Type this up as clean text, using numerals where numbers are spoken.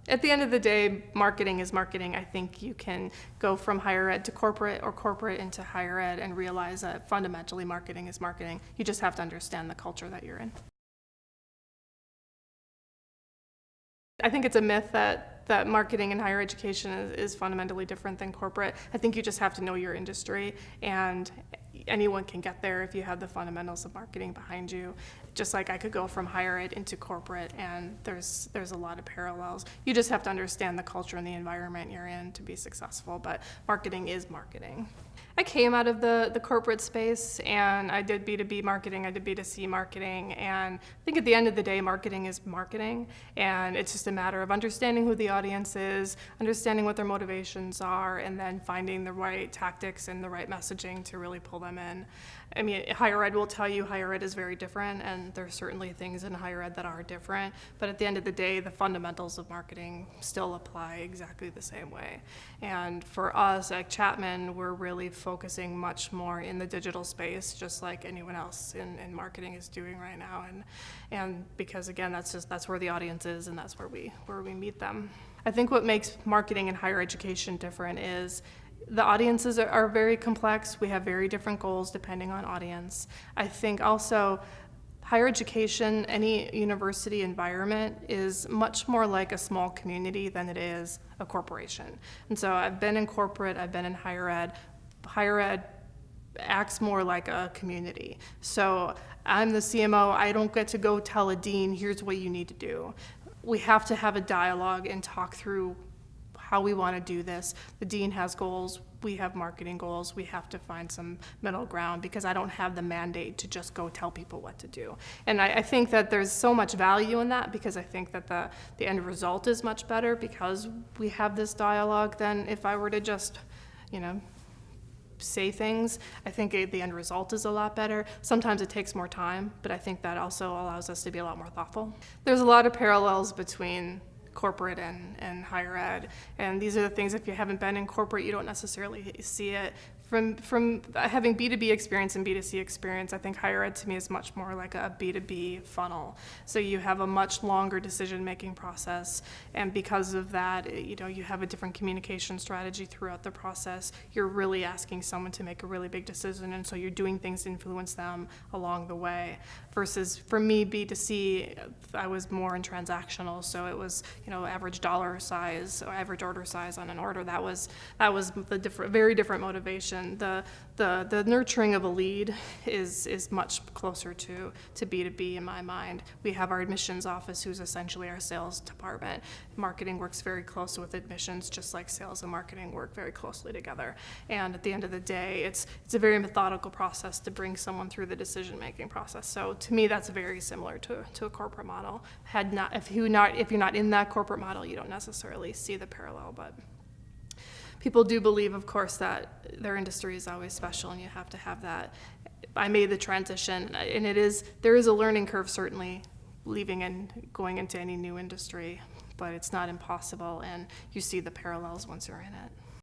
At the end of the day, marketing is marketing. I think you can go from higher ed to corporate or corporate into higher ed and realize that fundamentally marketing is marketing. You just have to understand the culture that you're in. I think it's a myth that marketing in higher education is fundamentally different than corporate. I think you just have to know your industry, and anyone can get there if you have the fundamentals of marketing behind you. Just like I could go from higher ed into corporate, and there's a lot of parallels. You just have to understand the culture and the environment you're in to be successful, but marketing is marketing. I came out of the corporate space, and I did B2B marketing, I did B2C marketing, and I think at the end of the day, marketing is marketing, and it's just a matter of understanding who the audience is, understanding what their motivations are, and then finding the right tactics and the right messaging to really pull them in. I mean, higher ed will tell you higher ed is very different, and there's certainly things in higher ed that are different, but at the end of the day, the fundamentals of marketing still apply exactly the same way. And for us at Chapman, we're really focusing much more in the digital space, just like anyone else in marketing is doing right now. And because again, that's where the audience is, and that's where we meet them. I think what makes marketing in higher education different is the audiences are very complex. We have very different goals depending on audience. I think also higher education, any university environment, is much more like a small community than it is a corporation. And so I've been in corporate, I've been in higher ed. Higher ed acts more like a community. So I'm the CMO, I don't get to go tell a dean, here's what you need to do. We have to have a dialogue and talk through how we want to do this. The dean has goals, we have marketing goals, we have to find some middle ground because I don't have the mandate to just go tell people what to do. And I think that there's so much value in that because I think that the end result is much better because we have this dialogue than if I were to just, say things. I think the end result is a lot better. Sometimes it takes more time, but I think that also allows us to be a lot more thoughtful. There's a lot of parallels between corporate and higher ed, and these are the things, if you haven't been in corporate, you don't necessarily see it. From having B2B experience and B2C experience, I think higher ed to me is much more like a B2B funnel. So you have a much longer decision-making process, and because of that, you have a different communication strategy throughout the process. You're really asking someone to make a really big decision, and so you're doing things to influence them along the way. Versus for me, B2C, I was more in transactional, so it was average dollar size or average order size on an order. That was the very different motivation. The nurturing of a lead is much closer to B2B in my mind. We have our admissions office, who's essentially our sales department. Marketing works very close with admissions, just like sales and marketing work very closely together. And at the end of the day, it's a very methodical process to bring someone through the decision-making process. So to me, that's very similar to a corporate model. If you're not in that corporate model, you don't necessarily see the parallel, but people do believe, of course, that their industry is always special and you have to have that. I made the transition, and there is a learning curve, certainly, leaving and going into any new industry, but it's not impossible, and you see the parallels once you're in it.